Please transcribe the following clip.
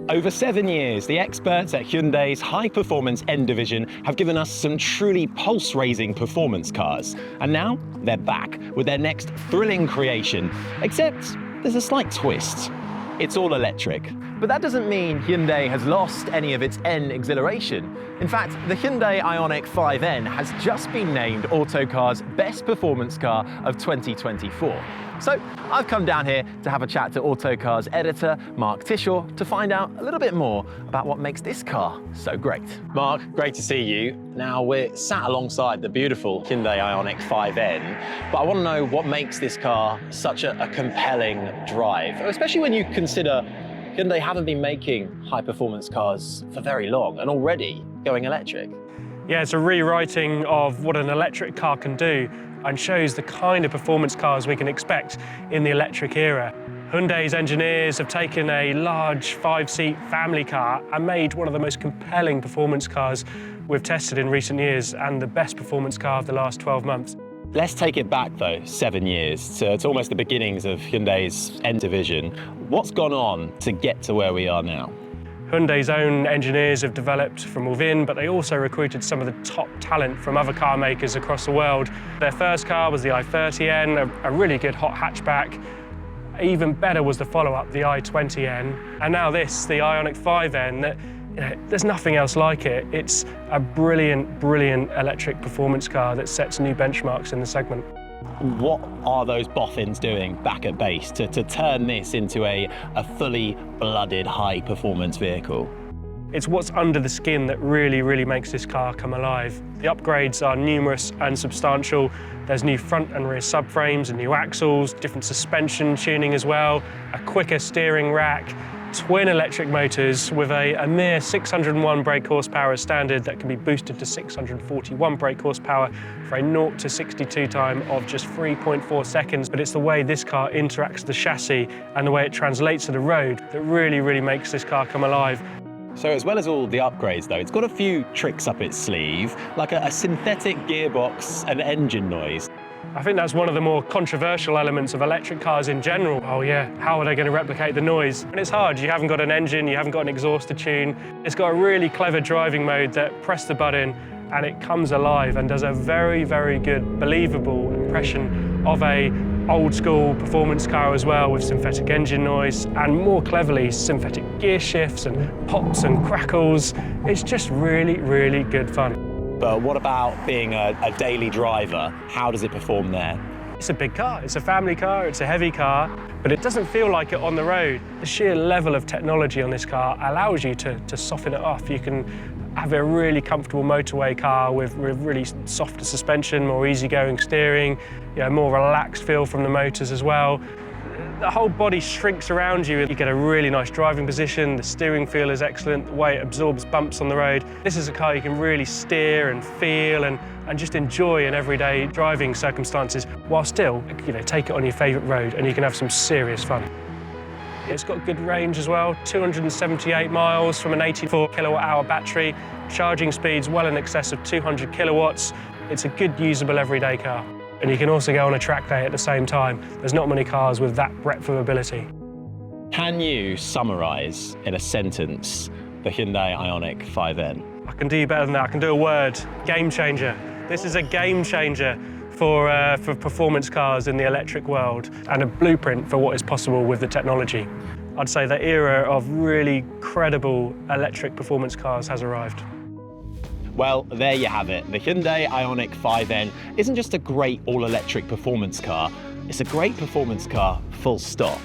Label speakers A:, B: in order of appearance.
A: Over 7 years, the experts at Hyundai's high-performance N division have given us some truly pulse-raising performance cars. And now they're back with their next thrilling creation. Except there's a slight twist. It's all electric. But that doesn't mean Hyundai has lost any of its N exhilaration. In fact, the Hyundai IONIQ 5N has just been named Autocar's best performance car of 2024. So I've come down here to have a chat to Autocar's editor, Mark Tisshaw, to find out a little bit more about what makes this car so great. Mark, great to see you. Now we're sat alongside the beautiful Hyundai IONIQ 5N, but I want to know what makes this car such a compelling drive, especially when you consider Hyundai haven't been making high-performance cars for very long and already going electric.
B: Yeah, it's a rewriting of what an electric car can do and shows the kind of performance cars we can expect in the electric era. Hyundai's engineers have taken a large 5-seat family car and made one of the most compelling performance cars we've tested in recent years and the best performance car of the last 12 months.
A: Let's take it back though, 7 years. So it's almost the beginnings of Hyundai's N division. What's gone on to get to where we are now?
B: Hyundai's own engineers have developed from within, but they also recruited some of the top talent from other car makers across the world. Their first car was the i30N, a really good hot hatchback. Even better was the follow-up, the i20N. And now this, the IONIQ 5N, there's nothing else like it. It's a brilliant, brilliant electric performance car that sets new benchmarks in the segment.
A: What are those boffins doing back at base to turn this into a fully blooded high-performance vehicle?
B: It's what's under the skin that really, really makes this car come alive. The upgrades are numerous and substantial. There's new front and rear subframes and new axles, different suspension tuning as well, a quicker steering rack, twin electric motors with a mere 601 brake horsepower as standard that can be boosted to 641 brake horsepower for a 0 to 62 time of just 3.4 seconds. But it's the way this car interacts with the chassis and the way it translates to the road that really, really makes this car come alive.
A: So as well as all the upgrades though, it's got a few tricks up its sleeve, like a synthetic gearbox and engine noise.
B: I think that's one of the more controversial elements of electric cars in general. Oh yeah, how are they going to replicate the noise? And it's hard, you haven't got an engine, you haven't got an exhaust to tune. It's got a really clever driving mode that press the button and it comes alive and does a very, very good, believable impression of a old school performance car as well, with synthetic engine noise and more cleverly synthetic gear shifts and pops and crackles. It's just really, really good fun.
A: But what about being a daily driver? How does it perform there?
B: It's a big car, it's a family car, it's a heavy car, but it doesn't feel like it on the road. The sheer level of technology on this car allows you to soften it off. You can have a really comfortable motorway car with really softer suspension, more easygoing steering, more relaxed feel from the motors as well. The whole body shrinks around you. You get a really nice driving position, the steering feel is excellent, the way it absorbs bumps on the road. This is a car you can really steer and feel and just enjoy in everyday driving circumstances, while still, take it on your favourite road and you can have some serious fun. It's got good range as well, 278 miles from an 84 kilowatt-hour battery, charging speeds well in excess of 200 kilowatts. It's a good, usable everyday car. And you can also go on a track day at the same time. There's not many cars with that breadth of ability.
A: Can you summarise in a sentence the Hyundai IONIQ 5N?
B: I can do better than that. I can do a word. Game changer. This is a game changer for performance cars in the electric world and a blueprint for what is possible with the technology. I'd say the era of really credible electric performance cars has arrived.
A: Well, there you have it. The Hyundai IONIQ 5N isn't just a great all-electric performance car, it's a great performance car, full stop.